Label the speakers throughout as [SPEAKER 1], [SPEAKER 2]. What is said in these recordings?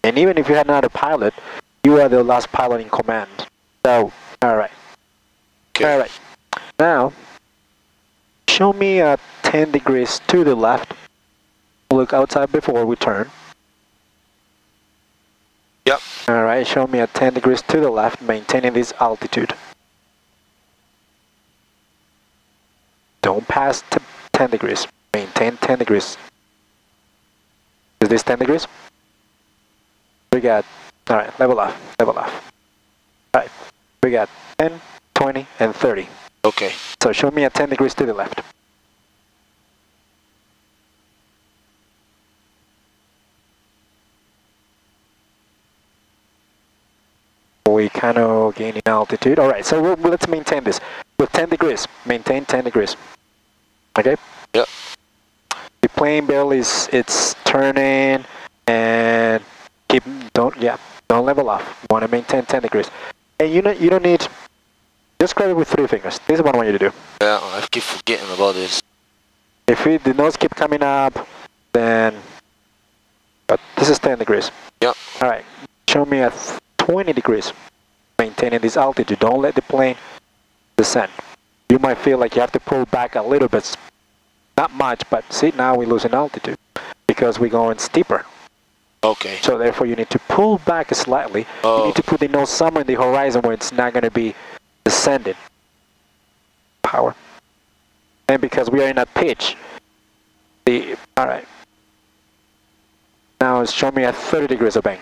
[SPEAKER 1] And even if you had another pilot, you are the last pilot in command. So, alright.
[SPEAKER 2] Okay.
[SPEAKER 1] Alright. Now, show me 10 degrees to the left. Look outside before we turn.
[SPEAKER 2] Yep.
[SPEAKER 1] Alright, show me at 10 degrees to the left, maintaining this altitude. Don't pass 10 degrees. Maintain 10 degrees. Is this 10 degrees? We got, alright, level off, level off. Alright, we got 10, 20, and 30.
[SPEAKER 2] Okay.
[SPEAKER 1] So show me at 10 degrees to the left. We kind of gaining altitude. Alright, so let's maintain this. With 10 degrees, maintain 10 degrees. Okay?
[SPEAKER 2] Yep.
[SPEAKER 1] The plane barely it's turning and don't level off. You want to maintain 10 degrees. And you don't need, just grab it with 3 fingers. This is what I want you to do.
[SPEAKER 2] Yeah, I keep forgetting about this.
[SPEAKER 1] If the nose keep coming up, then, but this is 10 degrees.
[SPEAKER 2] Yep.
[SPEAKER 1] Alright, show me at 20 degrees, maintaining this altitude. Don't let the plane descend. You might feel like you have to pull back a little bit, not much, but see, now we're losing altitude because we're going steeper.
[SPEAKER 2] Okay.
[SPEAKER 1] So therefore you need to pull back slightly. You need to put the nose somewhere in the horizon where it's not going to be descending. Power. And because we are in a pitch, alright. Now show me at 30 degrees of bank.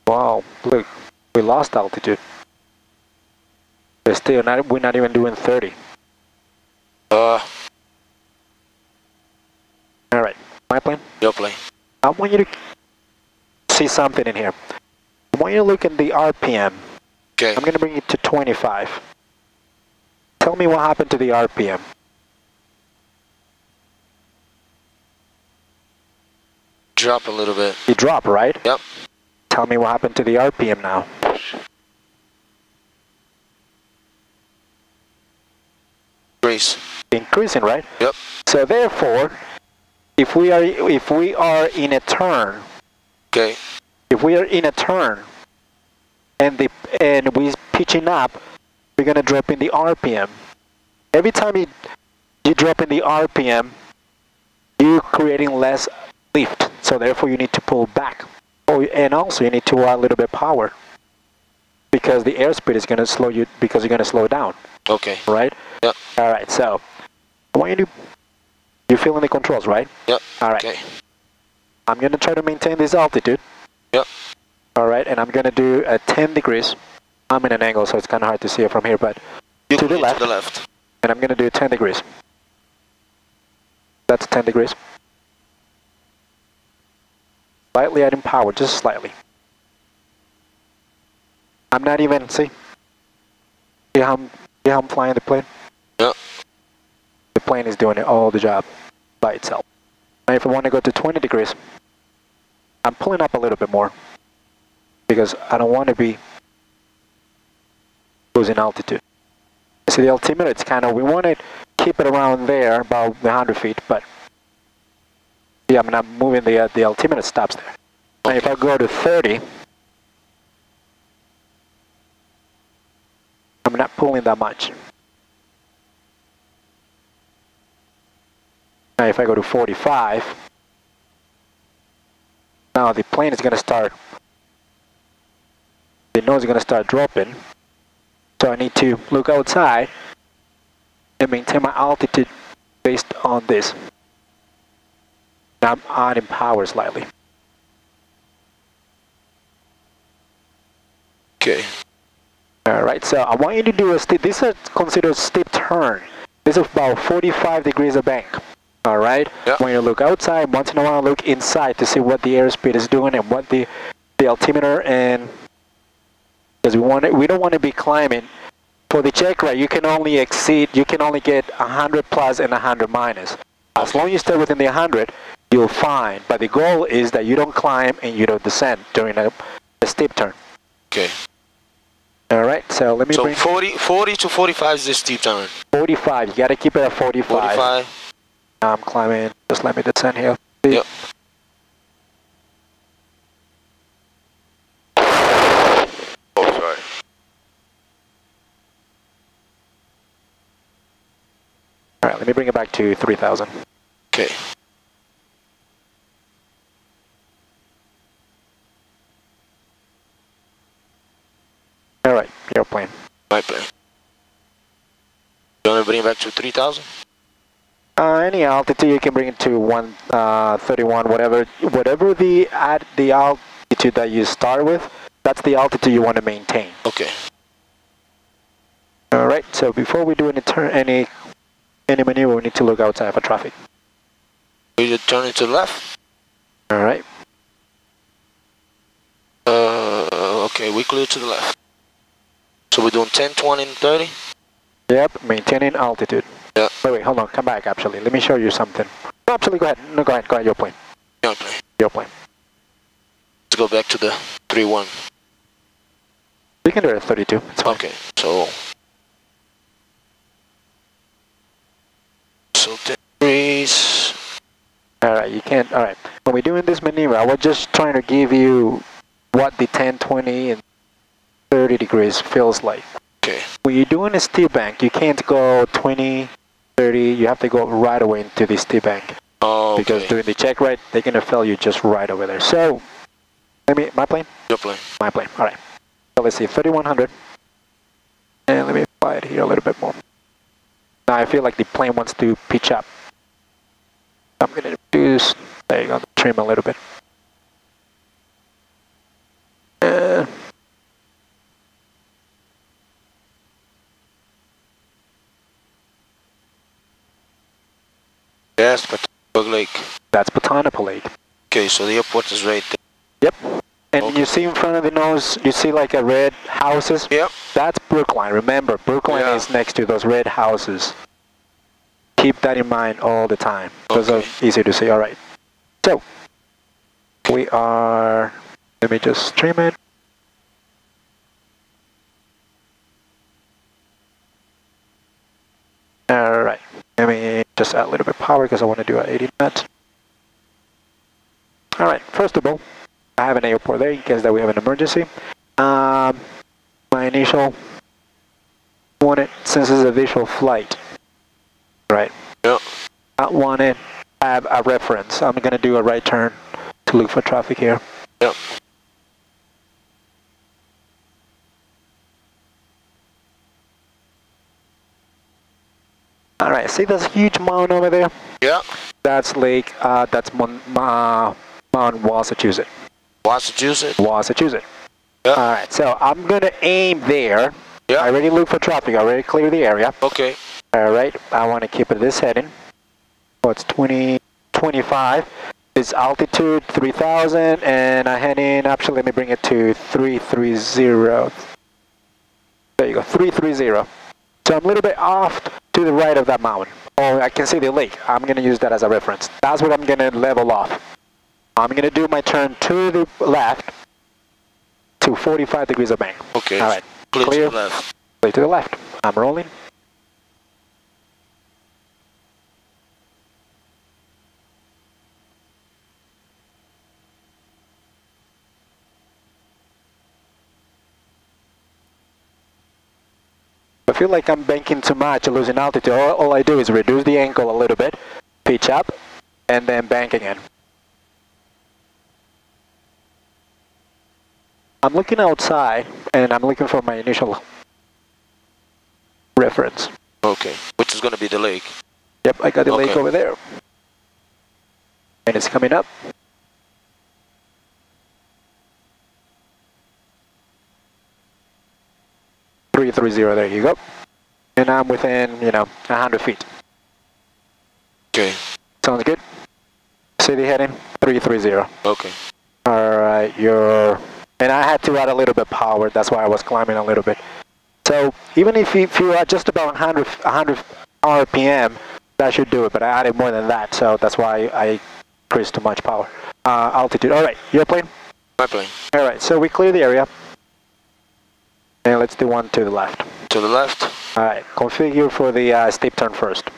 [SPEAKER 1] Wow, look, we lost altitude. We're not even doing 30. Alright, my plane?
[SPEAKER 2] Your plane.
[SPEAKER 1] I want you to see something in here. I want you to look at the RPM.
[SPEAKER 2] Okay.
[SPEAKER 1] I'm going to bring it to 25. Tell me what happened to the RPM.
[SPEAKER 2] Drop a little bit.
[SPEAKER 1] You drop, right?
[SPEAKER 2] Yep.
[SPEAKER 1] Tell me what happened to the RPM now.
[SPEAKER 2] Increase.
[SPEAKER 1] Increasing, right?
[SPEAKER 2] Yep.
[SPEAKER 1] So therefore, if we are in a turn,
[SPEAKER 2] okay.
[SPEAKER 1] If we are in a turn and we're pitching up, we're gonna drop in the RPM. Every time you drop in the RPM, you're creating less lift. So therefore, you need to pull back. And also you need to add a little bit of power because the airspeed is going to slow you because you're going to slow down.
[SPEAKER 2] Okay.
[SPEAKER 1] Right?
[SPEAKER 2] Yep.
[SPEAKER 1] All right. So I want you to, you're feeling the controls, right?
[SPEAKER 2] Yep.
[SPEAKER 1] All right.
[SPEAKER 2] Okay.
[SPEAKER 1] I'm going to try to maintain this altitude.
[SPEAKER 2] Yep.
[SPEAKER 1] All right. And I'm going to do 10 degrees. I'm in an angle, so it's kind of hard to see it from here, but to the left.
[SPEAKER 2] To the left.
[SPEAKER 1] And I'm going to do 10 degrees. That's 10 degrees. Slightly adding power, just slightly. I'm not even, see how I'm flying the plane?
[SPEAKER 2] Yeah.
[SPEAKER 1] The plane is doing it all the job by itself. Now if I want to go to 20 degrees, I'm pulling up a little bit more because I don't want to be losing altitude. See the altimeter, it's kind of, we want to keep it around there, about 100 feet, but yeah, I'm not moving the altimeter stops there. Now if I go to 30, I'm not pulling that much. Now if I go to 45, now the plane is going to start, the nose is going to start dropping. So I need to look outside and maintain my altitude based on this. Now I'm adding power slightly.
[SPEAKER 2] Okay.
[SPEAKER 1] Alright, so I want you to do a steep, this is considered a steep turn. This is about 45 degrees of bank. Alright?
[SPEAKER 2] Yep.
[SPEAKER 1] When you look outside, once in a while look inside to see what the airspeed is doing and what the altimeter, and because we don't want to be climbing. For the check ride, you can only get 100 plus and 100 minus. As long as you stay within the 100, you'll find. But the goal is that you don't climb and you don't descend during a steep turn.
[SPEAKER 2] Okay.
[SPEAKER 1] Alright, so let me bring...
[SPEAKER 2] 40 to 45 is the steep turn.
[SPEAKER 1] 45, you gotta keep it at 45.
[SPEAKER 2] 45.
[SPEAKER 1] Now I'm climbing. Just let me descend here.
[SPEAKER 2] Yep. Oh, sorry.
[SPEAKER 1] All right, let me bring it back to 3,000.
[SPEAKER 2] Okay.
[SPEAKER 1] All right, airplane.
[SPEAKER 2] My plane. You want to bring it back to 3,000?
[SPEAKER 1] Any altitude you can bring it to 131, whatever the altitude that you start with, that's the altitude you want to maintain.
[SPEAKER 2] Okay.
[SPEAKER 1] All right. So before we do any maneuver, we need to look outside for traffic.
[SPEAKER 2] We just turn it to the left.
[SPEAKER 1] All right.
[SPEAKER 2] Okay, we clear to the left. So we're doing 10, 20, and 30?
[SPEAKER 1] Yep, maintaining altitude.
[SPEAKER 2] Yeah.
[SPEAKER 1] Wait, hold on, come back actually. Let me show you something. No, actually, go ahead. No, go ahead, your plane.
[SPEAKER 2] Your plane.
[SPEAKER 1] Your plane.
[SPEAKER 2] Let's go back to the 3-1.
[SPEAKER 1] We can do it at 32, it's fine.
[SPEAKER 2] Okay, so 10 degrees.
[SPEAKER 1] Alright, you can't, alright. When we're doing this maneuver, I was just trying to give you what the 10, 20, and 30 degrees feels like.
[SPEAKER 2] Okay.
[SPEAKER 1] When you're doing a steep bank, you can't go 20, 30, you have to go right away into the steep bank.
[SPEAKER 2] Oh, okay.
[SPEAKER 1] Because doing the check right, they're going to fail you just right over there. So, my plane?
[SPEAKER 2] Your plane.
[SPEAKER 1] My plane, alright. So let's see, 3100. And let me fly it here a little bit more. Now I feel like the plane wants to pitch up. I'm going to do this, there you go, trim a little bit.
[SPEAKER 2] Yes, Potomac Lake.
[SPEAKER 1] That's Potomac Lake.
[SPEAKER 2] Okay, so the airport is right there.
[SPEAKER 1] Yep. And
[SPEAKER 2] Okay.
[SPEAKER 1] you see in front of the nose, you see like a red houses?
[SPEAKER 2] Yep.
[SPEAKER 1] That's Brookline. Remember, Brookline
[SPEAKER 2] Yeah.
[SPEAKER 1] is next to those red houses. Keep that in mind all the time. Those
[SPEAKER 2] Okay.
[SPEAKER 1] are easy to see. All right. So, we are, let me just trim it. All right. Let me just add a little bit of power because I want to do an 80 knot. All right. First of all, I have an airport there in case that we have an emergency. My initial wanted, since it's a visual flight, right?
[SPEAKER 2] Yep.
[SPEAKER 1] I want to have a reference. I'm going to do a right turn to look for traffic here.
[SPEAKER 2] Yep.
[SPEAKER 1] All right, see this huge mountain over there?
[SPEAKER 2] Yeah.
[SPEAKER 1] That's that's Mount Massachusetts.
[SPEAKER 2] Massachusetts?
[SPEAKER 1] Massachusetts.
[SPEAKER 2] Yeah.
[SPEAKER 1] All right, so I'm going to aim there.
[SPEAKER 2] Yeah.
[SPEAKER 1] I already look for traffic. I already clear the area.
[SPEAKER 2] Okay.
[SPEAKER 1] All right, I want to keep it this heading. Oh, it's 25. It's altitude 3,000, and I head in. Actually, let me bring it to 330. There you go, 330. So I'm a little bit off to the right of that mountain. Oh, I can see the lake. I'm going to use that as a reference. That's what I'm going to level off. I'm going to do my turn to the left to 45 degrees of bank.
[SPEAKER 2] Okay.
[SPEAKER 1] All right.
[SPEAKER 2] Clear
[SPEAKER 1] Clear.
[SPEAKER 2] to the left.
[SPEAKER 1] Clear to the left. I'm rolling. I feel like I'm banking too much, losing altitude. All I do is reduce the angle a little bit, pitch up, and then bank again. I'm looking outside, and I'm looking for my initial reference.
[SPEAKER 2] Okay. Which is going to be the lake.
[SPEAKER 1] Yep, I got the lake
[SPEAKER 2] Okay.
[SPEAKER 1] over there. And it's coming up. There you go. And I'm within, 100 feet.
[SPEAKER 2] Okay.
[SPEAKER 1] Sounds good? City heading, 330.
[SPEAKER 2] Okay.
[SPEAKER 1] Alright, and I had to add a little bit of power, that's why I was climbing a little bit. So, even if you are just about 100 RPM, that should do it, but I added more than that, so that's why I increased too much power. Altitude, alright, your plane?
[SPEAKER 2] My plane.
[SPEAKER 1] Alright, so we clear the area. And let's do one to the left.
[SPEAKER 2] To the left.
[SPEAKER 1] Alright, configure for the steep turn first.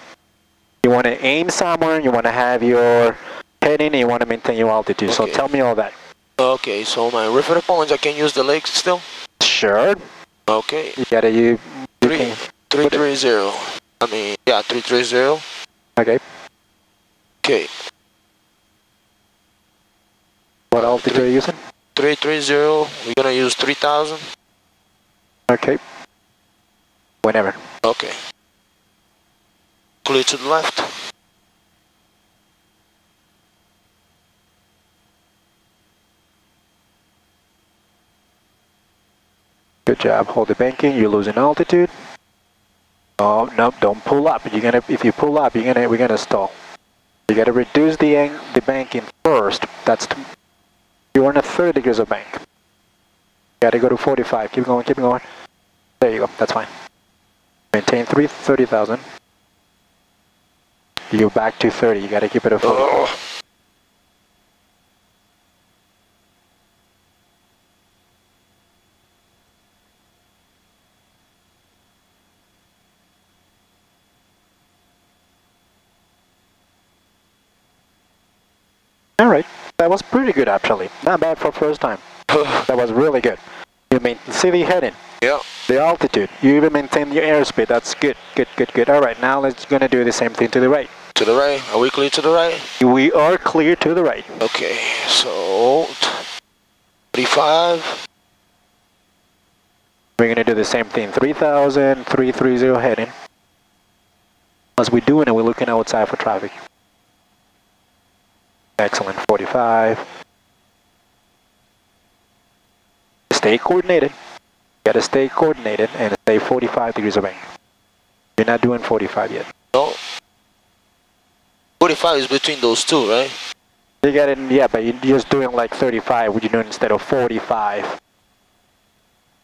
[SPEAKER 1] You want to aim somewhere, you want to have your heading, and you want to maintain your altitude. So
[SPEAKER 2] Okay.
[SPEAKER 1] tell me all that.
[SPEAKER 2] Okay, so my reference points, I can use the legs still?
[SPEAKER 1] Sure.
[SPEAKER 2] Okay.
[SPEAKER 1] You gotta you can
[SPEAKER 2] 330. I mean, yeah, 330.
[SPEAKER 1] Okay.
[SPEAKER 2] Okay.
[SPEAKER 1] What altitude are you using?
[SPEAKER 2] 330. We're gonna use 3000.
[SPEAKER 1] Okay. Whenever.
[SPEAKER 2] Okay. Clear to the left.
[SPEAKER 1] Good job. Hold the banking. You're losing altitude. Oh no! Don't pull up. You're gonna. If you pull up, we're gonna stall. You gotta reduce the banking first. You're on a 30 degrees of bank. You gotta go to 45. Keep going. Keep going. There you go. That's fine. Maintain 30,000. You're back to 30. You gotta keep it at 40. All right. That was pretty good actually. Not bad for first time. That was really good. You see the heading.
[SPEAKER 2] Yeah.
[SPEAKER 1] The altitude. You even maintain your airspeed. That's good. Good, good, good. All right. Now let's gonna do the same thing to the right.
[SPEAKER 2] To the right. Are we clear to the right?
[SPEAKER 1] We are clear to the right.
[SPEAKER 2] Okay. So 35.
[SPEAKER 1] We're gonna do the same thing. 3,000, 330 heading. As we're doing it, we're looking outside for traffic. Excellent. 45. Stay coordinated. You gotta stay coordinated and stay 45 degrees of angle. You're not doing 45 yet.
[SPEAKER 2] No. 45 is between those two, right?
[SPEAKER 1] You got it, yeah, but you're just doing like 35, what you're doing instead of 45.